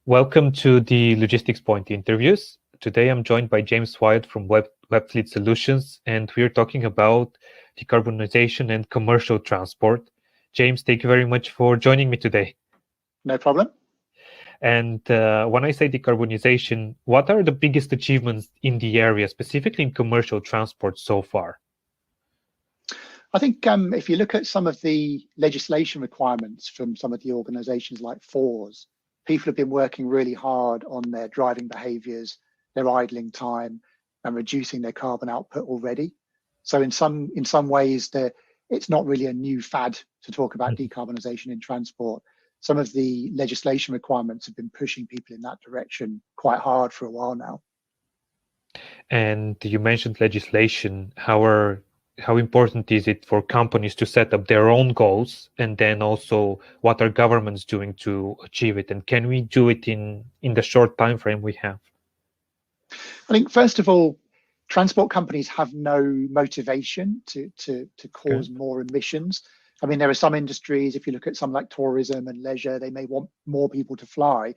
Welcome to the Logistics Point interviews. Today I'm joined by James Wyatt from Webfleet Solutions, and we're talking about decarbonisation and commercial transport. James, thank you very much for joining me today. No problem. And when I say decarbonisation, what are the biggest achievements in the area, specifically in commercial transport so far? I think if you look at some of the legislation requirements from some of the organizations like FORS, people have been working really hard on their driving behaviors, their idling time, and reducing their carbon output already. So in some ways, it's not really a new fad to talk about decarbonisation in transport. Some of the legislation requirements have been pushing people in that direction quite hard for a while now. And you mentioned legislation. How important is it for companies to set up their own goals, and then also what are governments doing to achieve it? And can we do it in the short time frame we have? I think first of all, transport companies have no motivation to cause more emissions. I mean, there are some industries, if you look at some like tourism and leisure, they may want more people to fly.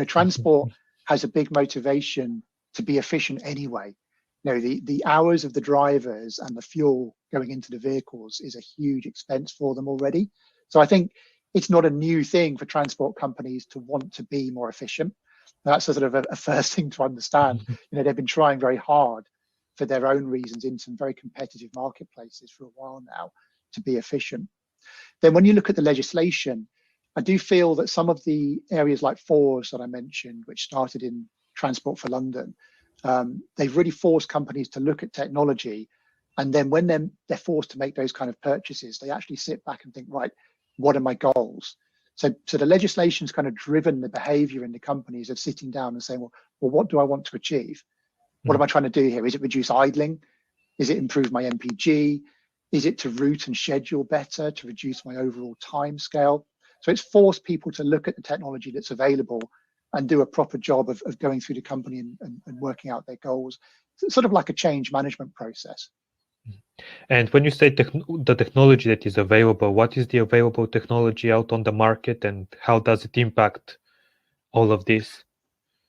Transport has a big motivation to be efficient anyway. The hours of the drivers and the fuel going into the vehicles is a huge expense for them already. So I think it's not a new thing for transport companies to want to be more efficient. That's a sort of a first thing to understand. They've been trying very hard for their own reasons in some very competitive marketplaces for a while now to be efficient. Then when you look at the legislation, I do feel that some of the areas like FORS that I mentioned, which started in Transport for London, they've really forced companies to look at technology. And then when they're forced to make those kind of purchases, they actually sit back and think, right, what are my goals? So the legislation's kind of driven the behavior in the companies of sitting down and saying, well, what do I want to achieve? What am I trying to do here? Is it reduce idling? Is it improve my MPG? Is it to route and schedule better to reduce my overall time scale? So it's forced people to look at the technology that's available and do a proper job of going through the company and working out their goals. It's sort of like a change management process. And when you say the technology that is available, what is the available technology out on the market, and how does it impact all of this?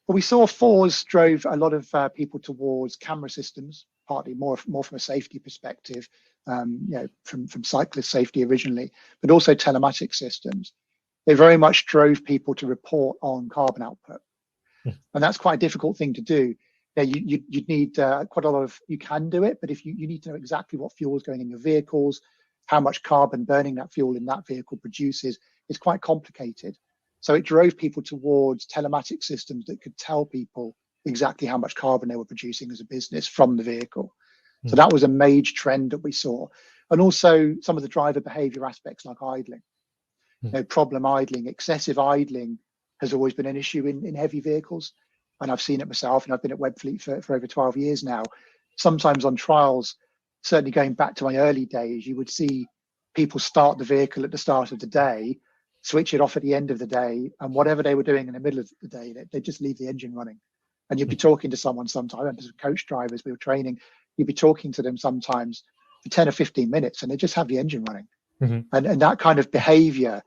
Well, we saw FORS drove a lot of people towards camera systems, partly more from a safety perspective, from cyclist safety originally, but also telematic systems. They very much drove people to report on carbon output. And that's quite a difficult thing to do. You'd need quite a lot of, you can do it, but if you need to know exactly what fuel is going in your vehicles, how much carbon burning that fuel in that vehicle produces, it's quite complicated. So it drove people towards telematic systems that could tell people exactly how much carbon they were producing as a business from the vehicle. So that was a major trend that we saw. And also some of the driver behavior aspects like idling. Problem idling, excessive idling has always been an issue in heavy vehicles. And I've seen it myself, and I've been at Webfleet for over 12 years now. Sometimes on trials, certainly going back to my early days, you would see people start the vehicle at the start of the day, switch it off at the end of the day, and whatever they were doing in the middle of the day, they just leave the engine running. And you'd be talking to someone sometimes, coach drivers we were training, you'd be talking to them sometimes for 10 or 15 minutes, and they just have the engine running. And that kind of behavior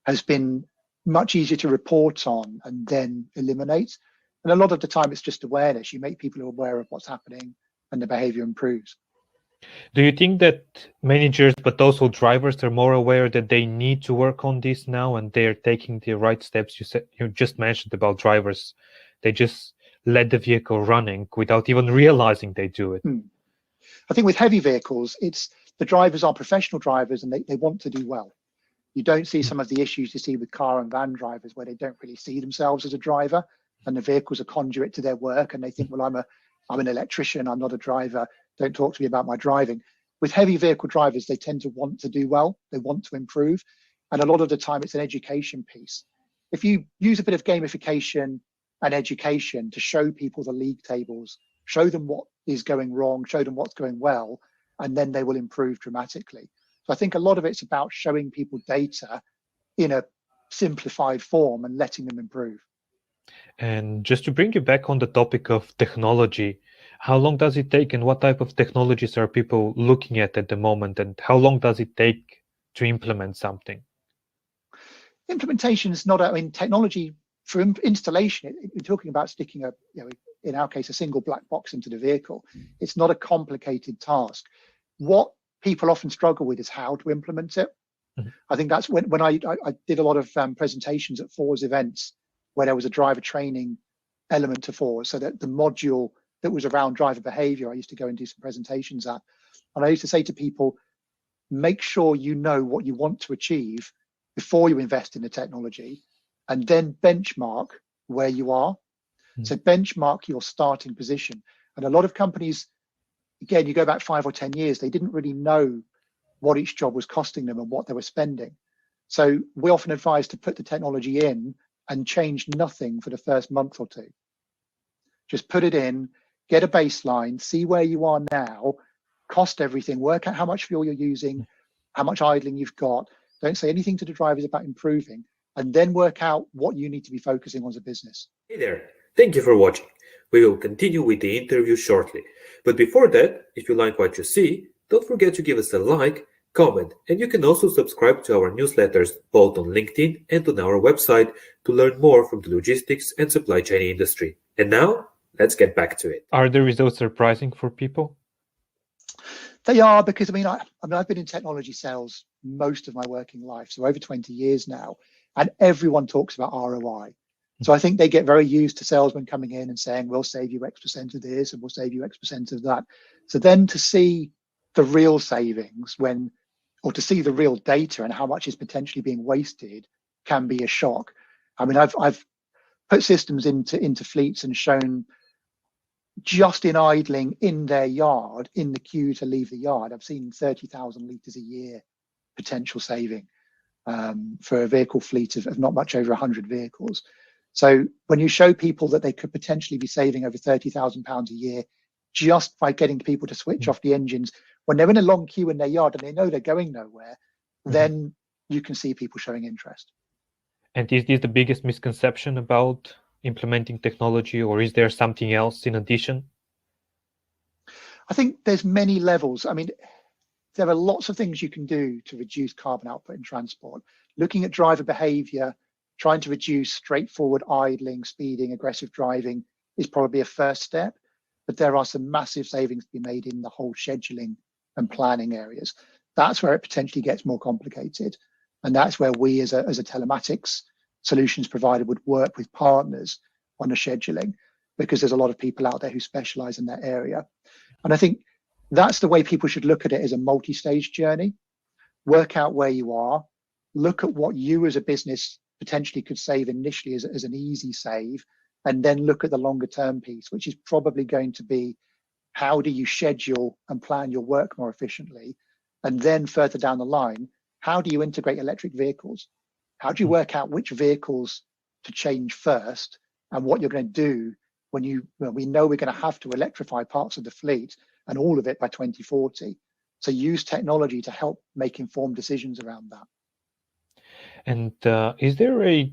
has been much easier to report on and then eliminate. And a lot of the time it's just awareness. You make people aware of what's happening and the behavior improves. Do you think that managers, but also drivers, are more aware that they need to work on this now and they're taking the right steps? You just mentioned about drivers. They just let the vehicle running without even realizing they do it. I think with heavy vehicles, the drivers are professional drivers and they want to do well. You don't see some of the issues you see with car and van drivers where they don't really see themselves as a driver and the vehicle's a conduit to their work and they think, well, I'm an electrician, I'm not a driver, don't talk to me about my driving. With heavy vehicle drivers, they tend to want to do well, they want to improve. And a lot of the time it's an education piece. If you use a bit of gamification and education to show people the league tables, show them what is going wrong, show them what's going well, and then they will improve dramatically. So I think a lot of it's about showing people data in a simplified form and letting them improve. And just to bring you back on the topic of technology, how long does it take and what type of technologies are people looking at the moment, and how long does it take to implement something? Implementation is not, I mean, technology for installation, we're talking about sticking a, in our case, a single black box into the vehicle. It's not a complicated task. What people often struggle with is how to implement it. I think that's when I did a lot of presentations at Ford's events where there was a driver training element to Ford. So that the module that was around driver behavior, I used to go and do some presentations at. And I used to say to people, make sure you know what you want to achieve before you invest in the technology, and then benchmark where you are. So benchmark your starting position. And a lot of companies, again, you go back 5 or 10 years, they didn't really know what each job was costing them and what they were spending. So we often advise to put the technology in and change nothing for the first month or two. Just put it in, get a baseline, see where you are now, cost everything, work out how much fuel you're using, how much idling you've got. Don't say anything to the drivers about improving, and then work out what you need to be focusing on as a business. Hey there, thank you for watching. We will continue with the interview shortly. But before that, if you like what you see, don't forget to give us a like, comment, and you can also subscribe to our newsletters both on LinkedIn and on our website to learn more from the logistics and supply chain industry. And now, let's get back to it. Are the results surprising for people? They are, because I've been in technology sales most of my working life, so over 20 years now, and everyone talks about ROI. So I think they get very used to salesmen coming in and saying, we'll save you X% of this and we'll save you X% of that. So then to see the real savings or to see the real data and how much is potentially being wasted can be a shock. I mean, I've put systems into fleets and shown just in idling in their yard, in the queue to leave the yard, I've seen 30,000 litres a year potential saving for a vehicle fleet of not much over 100 vehicles. So when you show people that they could potentially be saving over £30,000 a year just by getting people to switch off the engines when they're in a long queue in their yard and they know they're going nowhere, then you can see people showing interest. And is this the biggest misconception about implementing technology, or is there something else in addition? I think there's many levels. I mean, there are lots of things you can do to reduce carbon output in transport. Looking at driver behavior, trying to reduce straightforward idling, speeding, aggressive driving is probably a first step, but there are some massive savings to be made in the whole scheduling and planning areas. That's where it potentially gets more complicated. And that's where we as a telematics solutions provider would work with partners on the scheduling, because there's a lot of people out there who specialize in that area. And I think that's the way people should look at it, as a multi-stage journey. Work out where you are, look at what you as a business potentially could save initially as an easy save, and then look at the longer term piece, which is probably going to be, how do you schedule and plan your work more efficiently? And then further down the line, how do you integrate electric vehicles? How do you work out which vehicles to change first, and what you're going to do when we know we're going to have to electrify parts of the fleet and all of it by 2040. So use technology to help make informed decisions around that. And is there a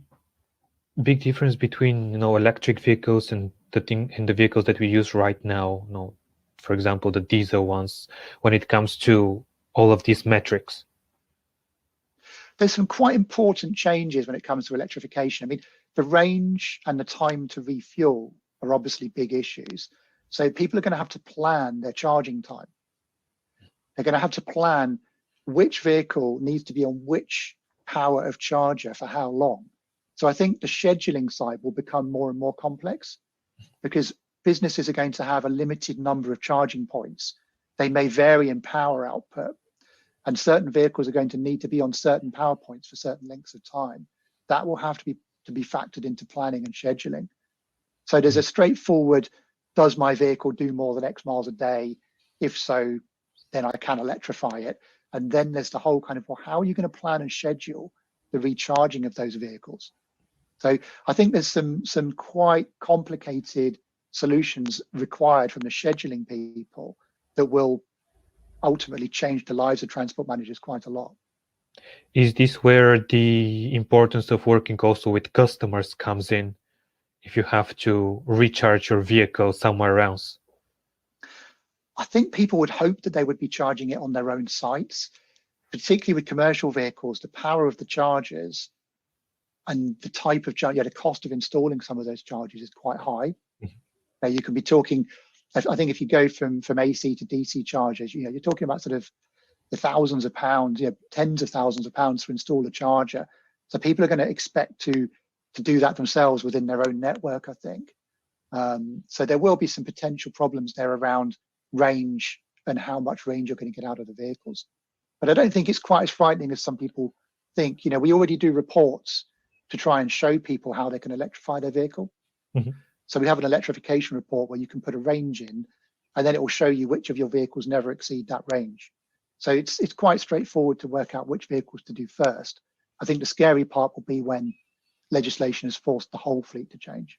big difference between electric vehicles and the vehicles that we use right now? For example, the diesel ones, when it comes to all of these metrics? There's some quite important changes when it comes to electrification. I mean, the range and the time to refuel are obviously big issues. So people are going to have to plan their charging time. They're going to have to plan which vehicle needs to be on which power of charger for how long. So I think the scheduling side will become more and more complex, because businesses are going to have a limited number of charging points. They may vary in power output, and certain vehicles are going to need to be on certain power points for certain lengths of time. That will have to be factored into planning and scheduling. So there's a straightforward, does my vehicle do more than X miles a day? If so, then I can electrify it. And then there's the whole kind of, well, how are you going to plan and schedule the recharging of those vehicles? So I think there's some quite complicated solutions required from the scheduling people that will ultimately change the lives of transport managers quite a lot. Is this where the importance of working also with customers comes in, if you have to recharge your vehicle somewhere else? I think people would hope that they would be charging it on their own sites. particularly with commercial vehicles, the power of the chargers and the type of charge, the cost of installing some of those chargers is quite high. Now you can be talking, I think if you go from AC to DC chargers, you're talking about sort of the thousands of pounds, tens of thousands of pounds to install a charger. So people are going to expect to do that themselves within their own network, I think. So there will be some potential problems there around range and how much range you're going to get out of the vehicles. But I don't think it's quite as frightening as some people think. We already do reports to try and show people how they can electrify their vehicle. So we have an electrification report where you can put a range in, and then it will show you which of your vehicles never exceed that range. So it's quite straightforward to work out which vehicles to do first. I think the scary part will be when legislation has forced the whole fleet to change.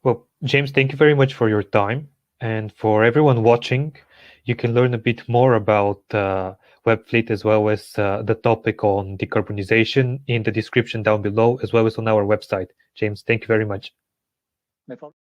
Well, James, thank you very much for your time. And for everyone watching, you can learn a bit more about Webfleet as well as the topic on decarbonization in the description down below, as well as on our website. James, thank you very much. No problem.